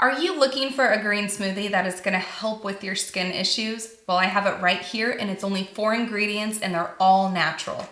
Are you looking for a green smoothie that is gonna help with your skin issues? Well, I have it right here and it's only 4 ingredients and they're all natural.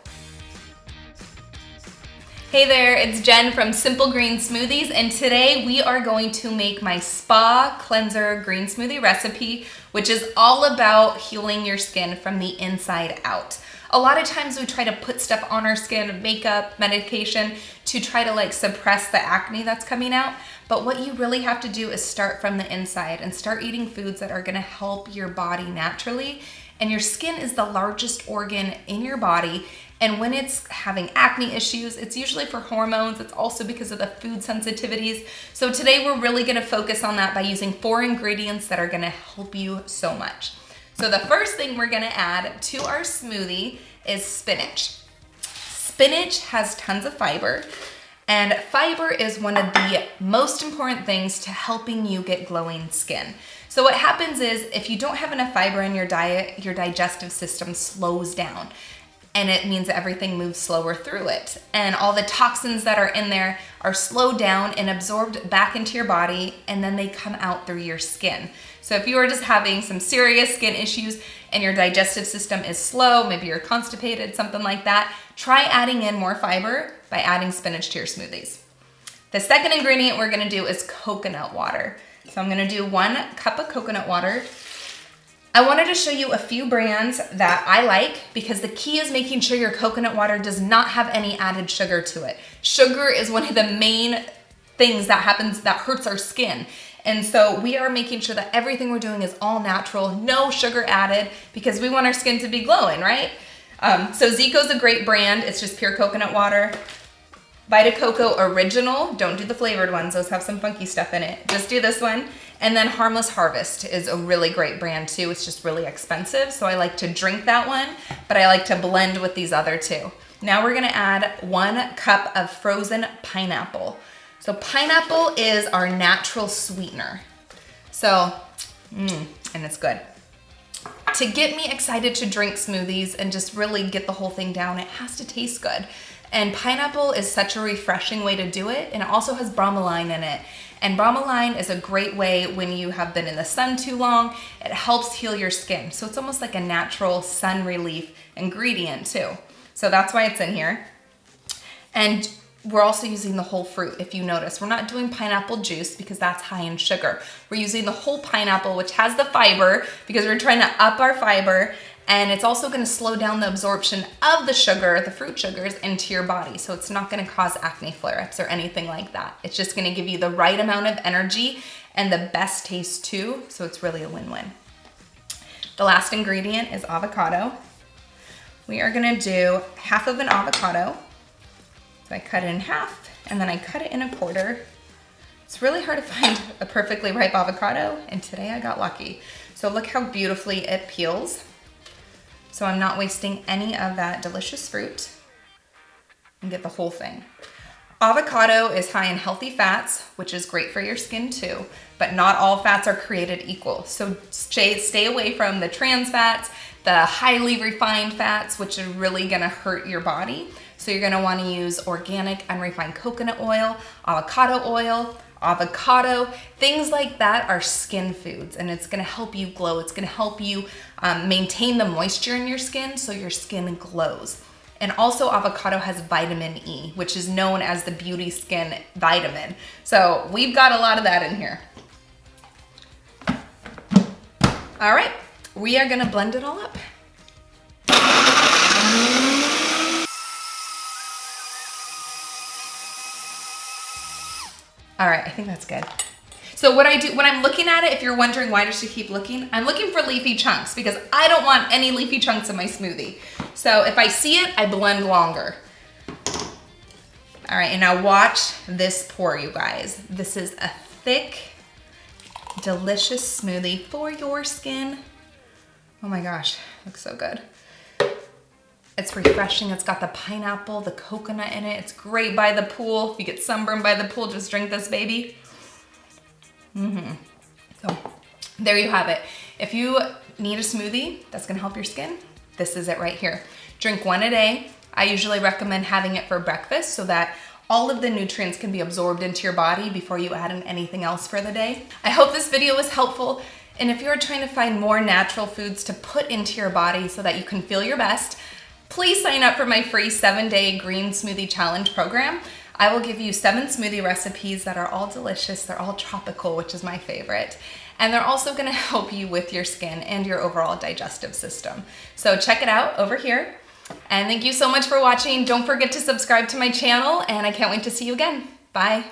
Hey there, it's Jen from Simple Green Smoothies, and today we are going to make my Spa Cleanser Green Smoothie recipe, which is all about healing your skin from the inside out. A lot of times we try to put stuff on our skin, makeup, medication, to try to suppress the acne that's coming out. But what you really have to do is start from the inside and start eating foods that are gonna help your body naturally. And your skin is the largest organ in your body. And when it's having acne issues, it's usually for hormones. It's also because of the food sensitivities. So today we're really gonna focus on that by using 4 ingredients that are gonna help you so much. So the first thing we're gonna add to our smoothie is spinach. Spinach has tons of fiber, and fiber is one of the most important things to helping you get glowing skin. So what happens is if you don't have enough fiber in your diet, your digestive system slows down. And it means that everything moves slower through it. And all the toxins that are in there are slowed down and absorbed back into your body, and then they come out through your skin. So if you are just having some serious skin issues and your digestive system is slow, maybe you're constipated, something like that, try adding in more fiber by adding spinach to your smoothies. The second ingredient we're gonna do is coconut water. So I'm gonna do 1 cup of coconut water. I wanted to show you a few brands that I like because the key is making sure your coconut water does not have any added sugar to it. Sugar is one of the main things that hurts our skin. And so we are making sure that everything we're doing is all natural, no sugar added, because we want our skin to be glowing, right? So Zico's a great brand. It's just pure coconut water. Vita Coco Original, don't do the flavored ones. Those have some funky stuff in it. Just do this one. And then Harmless Harvest is a really great brand too. It's just really expensive. So I like to drink that one, but I like to blend with these other two. Now we're gonna add 1 cup of frozen pineapple. So pineapple is our natural sweetener. So, and it's good. To get me excited to drink smoothies and just really get the whole thing down, it has to taste good. And pineapple is such a refreshing way to do it, and it also has bromelain in it. And bromelain is a great way when you have been in the sun too long. It helps heal your skin. So it's almost like a natural sun relief ingredient too. So that's why it's in here. And we're also using the whole fruit, if you notice. We're not doing pineapple juice because that's high in sugar. We're using the whole pineapple, which has the fiber, because we're trying to up our fiber. And it's also gonna slow down the absorption of the sugar, the fruit sugars, into your body. So it's not gonna cause acne flare-ups or anything like that. It's just gonna give you the right amount of energy and the best taste too. So it's really a win-win. The last ingredient is avocado. We are gonna do half of an avocado. So I cut it in half and then I cut it in a quarter. It's really hard to find a perfectly ripe avocado, and today I got lucky. So look how beautifully it peels. So I'm not wasting any of that delicious fruit, and get the whole thing. Avocado is high in healthy fats, which is great for your skin too, but not all fats are created equal. So stay away from the trans fats, the highly refined fats, which are really gonna hurt your body. So you're gonna wanna use organic, unrefined coconut oil, avocado, things like that are skin foods, and it's gonna help you glow. It's gonna help you maintain the moisture in your skin so your skin glows. And also avocado has vitamin E, which is known as the beauty skin vitamin. So we've got a lot of that in here. All right, we are gonna blend it all up. All right, I think that's good. So what I do, when I'm looking at it, if you're wondering why does she keep looking, I'm looking for leafy chunks because I don't want any leafy chunks in my smoothie. So if I see it, I blend longer. All right, and now watch this pour, you guys. This is a thick, delicious smoothie for your skin. Oh my gosh, looks so good. It's refreshing. It's got the pineapple, the coconut in it. It's great by the pool. If you get sunburned by the pool, just drink this baby. So there you have it. If you need a smoothie that's gonna help your skin, this is it right here. Drink 1 a day. I usually recommend having it for breakfast so that all of the nutrients can be absorbed into your body before you add in anything else for the day. I hope this video was helpful. And if you're trying to find more natural foods to put into your body so that you can feel your best, please sign up for my free 7-day green smoothie challenge program. I will give you 7 smoothie recipes that are all delicious. They're all tropical, which is my favorite. And they're also gonna help you with your skin and your overall digestive system. So check it out over here. And thank you so much for watching. Don't forget to subscribe to my channel, and I can't wait to see you again. Bye.